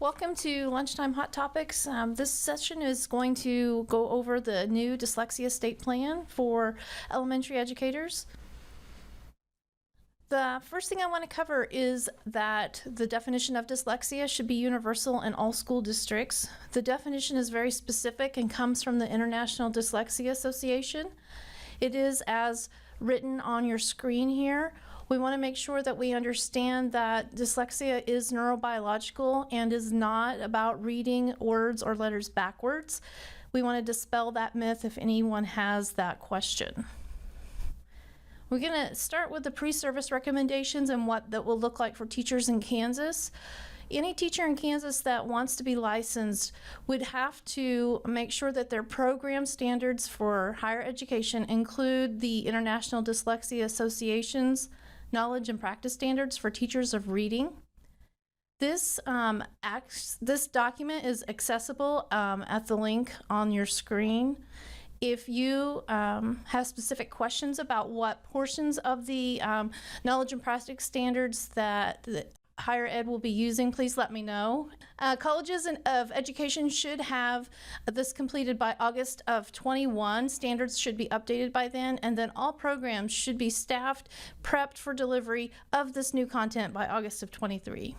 Welcome to Lunchtime Hot Topics. This session is going to go over the new dyslexia state plan for elementary educators. The first thing I want to cover is that the definition of dyslexia should be universal in all school districts. The definition is very specific and comes from the International Dyslexia Association. It is as written on your screen here. We want to make sure that we understand that dyslexia is neurobiological and is not about reading words or letters backwards. We want to dispel that myth if anyone has that question. We're going to start with the pre-service recommendations and what that will look like for teachers in Kansas. Any teacher in Kansas that wants to be licensed would have to make sure that their program standards for higher education include the International Dyslexia Association's knowledge and practice standards for teachers of reading. This document is accessible at the link on your screen. If you have specific questions about what portions of the knowledge and practice standards that higher ed will be using, please let me know. Colleges of education should have this completed by August of 21. Standards should be updated by then, and then all programs should be staffed, prepped for delivery of this new content by August of 23.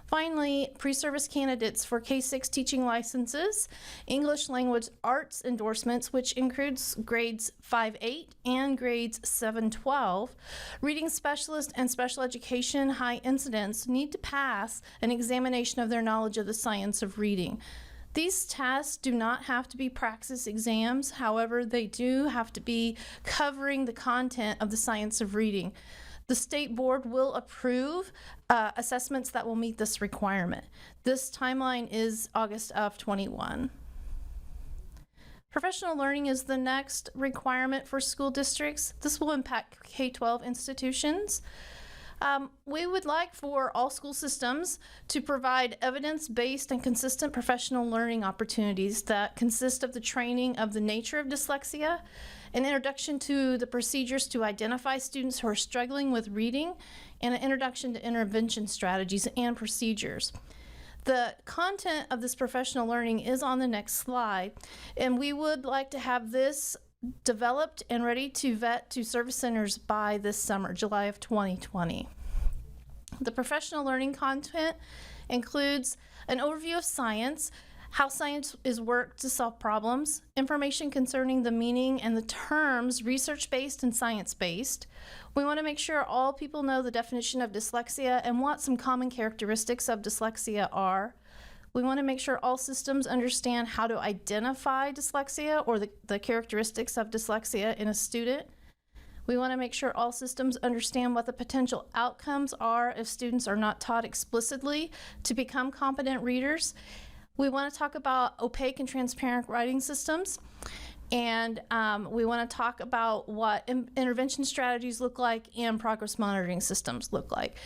Finally, pre-service candidates for K-6 teaching licenses, English language arts endorsements, which includes grades 5-8 and grades 7-12, reading specialist and special education high incidence need to pass an examination of their knowledge of the science of reading. These tests do not have to be praxis exams, however, they do have to be covering the content of the science of reading. The state board will approve assessments that will meet this requirement. This timeline is August of 21. Professional learning is the next requirement for school districts. This will impact K-12 institutions. We would like for all school systems to provide evidence-based and consistent professional learning opportunities that consist of the training of the nature of dyslexia, an introduction to the procedures to identify students who are struggling with reading, and an introduction to intervention strategies and procedures. The content of this professional learning is on the next slide, and we would like to have this developed and ready to vet to service centers by this summer, July of 2020. The professional learning content includes an overview of science, how science is worked to solve problems, information concerning the meaning and the terms research-based and science-based. We want to make sure all people know the definition of dyslexia and what some common characteristics of dyslexia are. We want to make sure all systems understand how to identify dyslexia or the characteristics of dyslexia in a student. We want to make sure all systems understand what the potential outcomes are if students are not taught explicitly to become competent readers. We want to talk about opaque and transparent writing systems, and we want to talk about what intervention strategies look like and progress monitoring systems look like.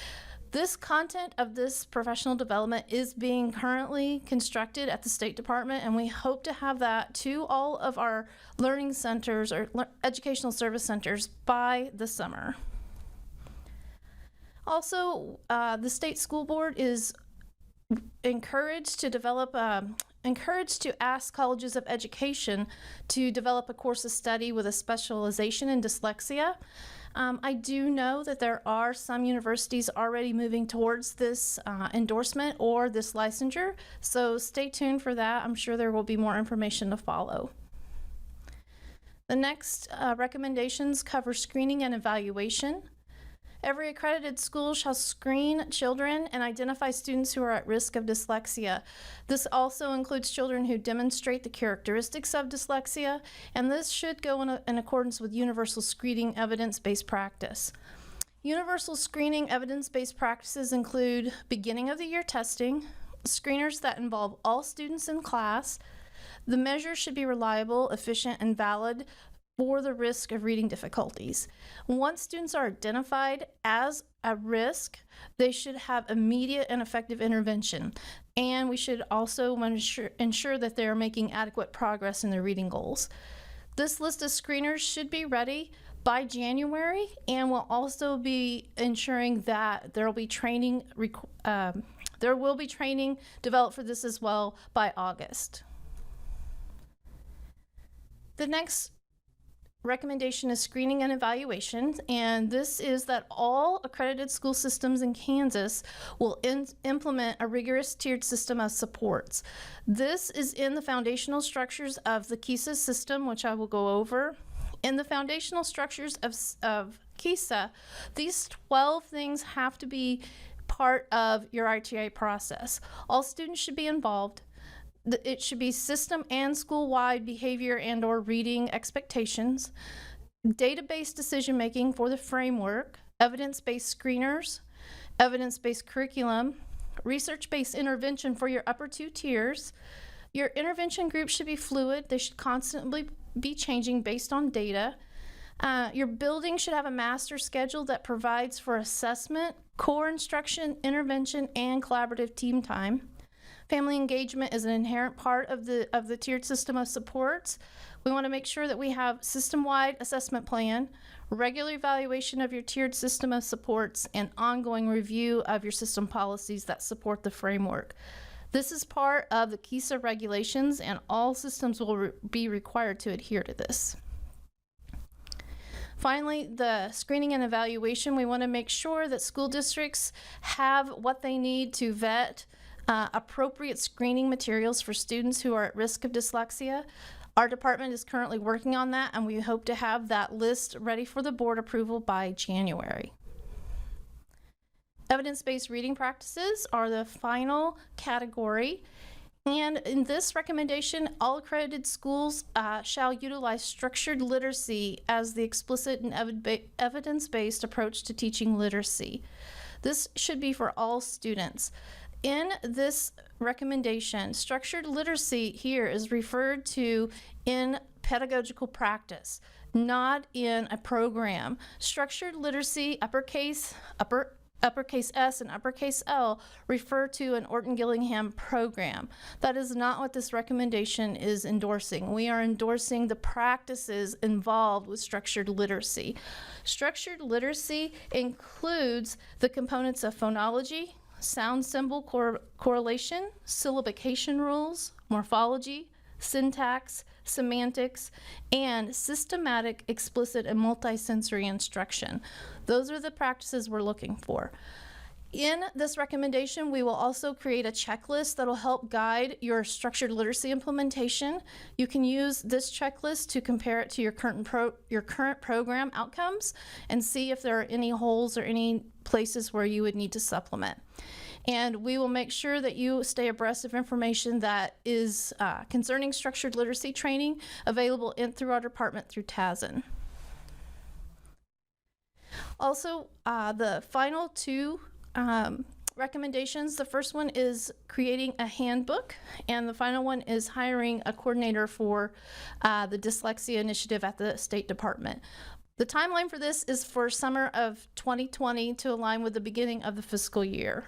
This content of this professional development is being currently constructed at the State Department, and we hope to have that to all of our learning centers or educational service centers by the summer. Also, the State School Board is encouraged to ask colleges of education to develop a course of study with a specialization in dyslexia. I do know that there are some universities already moving towards this endorsement or this licensure, so stay tuned for that. I'm sure there will be more information to follow. The next recommendations cover screening and evaluation. Every accredited school shall screen children and identify students who are at risk of dyslexia. This also includes children who demonstrate the characteristics of dyslexia, and this should go in accordance with universal screening evidence-based practice. Universal screening evidence-based practices include beginning of the year testing, screeners that involve all students in class. The measure should be reliable, efficient, and valid for the risk of reading difficulties. Once students are identified as at risk, they should have immediate and effective intervention. And we should also ensure that they are making adequate progress in their reading goals. This list of screeners should be ready by January, and will also be ensuring that there will be training There will be training developed for this as well by August. The next recommendation is screening and evaluation, and this is that all accredited school systems in Kansas will implement a rigorous tiered system of supports. This is in the foundational structures of the KISA system, which I will go over. In the foundational structures of KISA, these 12 things have to be part of your ITA process. All students should be involved. It should be system and school-wide behavior and or reading expectations, database decision-making for the framework, evidence-based screeners, evidence-based curriculum, research-based intervention for your upper 2 tiers. Your intervention groups should be fluid. They should constantly be changing based on data. Your building should have a master schedule that provides for assessment, core instruction, intervention, and collaborative team time. Family engagement is an inherent part of the tiered system of supports. We want to make sure that we have system-wide assessment plan, regular evaluation of your tiered system of supports, and ongoing review of your system policies that support the framework. This is part of the KISA regulations, and all systems will be required to adhere to this. Finally, the screening and evaluation, we want to make sure that school districts have what they need to vet appropriate screening materials for students who are at risk of dyslexia. Our department is currently working on that, and we hope to have that list ready for the board approval by January. Evidence-based reading practices are the final category. And in this recommendation, all accredited schools shall utilize structured literacy as the explicit and evidence-based approach to teaching literacy. This should be for all students. In this recommendation, structured literacy here is referred to in pedagogical practice, not in a program. Structured literacy, uppercase S and uppercase L, refer to an Orton-Gillingham program. That is not what this recommendation is endorsing. We are endorsing the practices involved with structured literacy. Structured literacy includes the components of phonology, sound symbol correlation, syllabication rules, morphology, syntax, semantics, and systematic, explicit, and multisensory instruction. Those are the practices we're looking for. In this recommendation, we will also create a checklist that will help guide your structured literacy implementation. You can use this checklist to compare it to your current program outcomes and see if there are any holes or any places where you would need to supplement. And we will make sure that you stay abreast of information that is concerning structured literacy training available through our department through TASN. Also, the final 2 recommendations, the first one is creating a handbook, and the final one is hiring a coordinator for the dyslexia initiative at the State Department. The timeline for this is for summer of 2020 to align with the beginning of the fiscal year.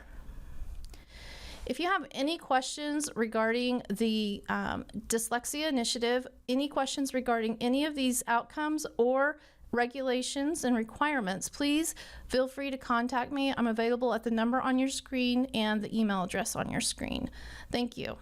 If you have any questions regarding the dyslexia initiative, any questions regarding any of these outcomes or regulations and requirements, please feel free to contact me. I'm available at the number on your screen and the email address on your screen. Thank you.